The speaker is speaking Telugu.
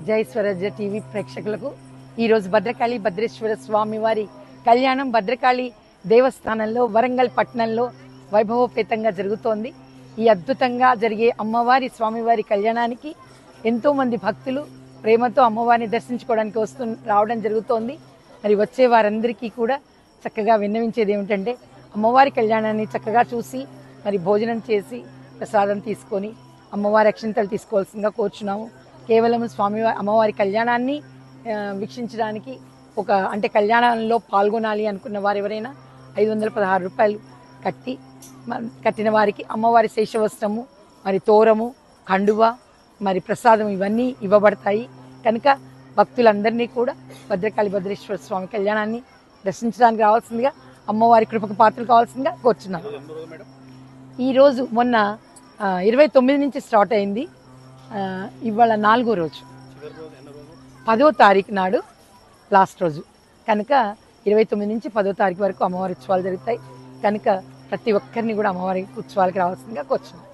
జై స్వరాజ్య టీవీ ప్రేక్షకులకు ఈరోజు భద్రకాళి భద్రేశ్వర స్వామి వారి కళ్యాణం భద్రకాళి దేవస్థానంలో వరంగల్ పట్టణంలో వైభవోపేతంగా జరుగుతోంది. ఈ అద్భుతంగా జరిగే అమ్మవారి స్వామివారి కళ్యాణానికి ఎంతోమంది భక్తులు ప్రేమతో అమ్మవారిని దర్శించుకోవడానికి రావడం జరుగుతోంది. మరి వచ్చే వారందరికీ కూడా చక్కగా విన్నవించేది ఏమిటంటే అమ్మవారి కళ్యాణాన్ని చక్కగా చూసి మరి భోజనం చేసి ప్రసాదం తీసుకొని అమ్మవారి అక్షింతలు తీసుకోవాల్సిందిగా కోరుచున్నాము. కేవలం అమ్మవారి కళ్యాణాన్ని వీక్షించడానికి అంటే కళ్యాణంలో పాల్గొనాలి అనుకున్న వారు ఎవరైనా 516 రూపాయలు కట్టిన వారికి అమ్మవారి శేషవస్త్రము మరి తోరము కండువ మరి ప్రసాదం ఇవన్నీ ఇవ్వబడతాయి. కనుక భక్తులందరినీ కూడా భద్రకాళి భద్రేశ్వర స్వామి కళ్యాణాన్ని దర్శించడానికి రావాల్సిందిగా అమ్మవారి కృపకు పాత్రలు కావాల్సిందిగా కోరుచున్నాను. ఈరోజు మొన్న 29 నుంచి స్టార్ట్ అయింది. ఇవాళ 4వ రోజు 10వ తారీఖు నాడు లాస్ట్ రోజు కనుక 29 నుంచి 10వ తారీఖు వరకు అమ్మవారి ఉత్సవాలు జరుగుతాయి. కనుక ప్రతి ఒక్కరిని కూడా అమ్మవారి ఉత్సవాలకి రావాల్సిందిగా కోరుచున్నాను.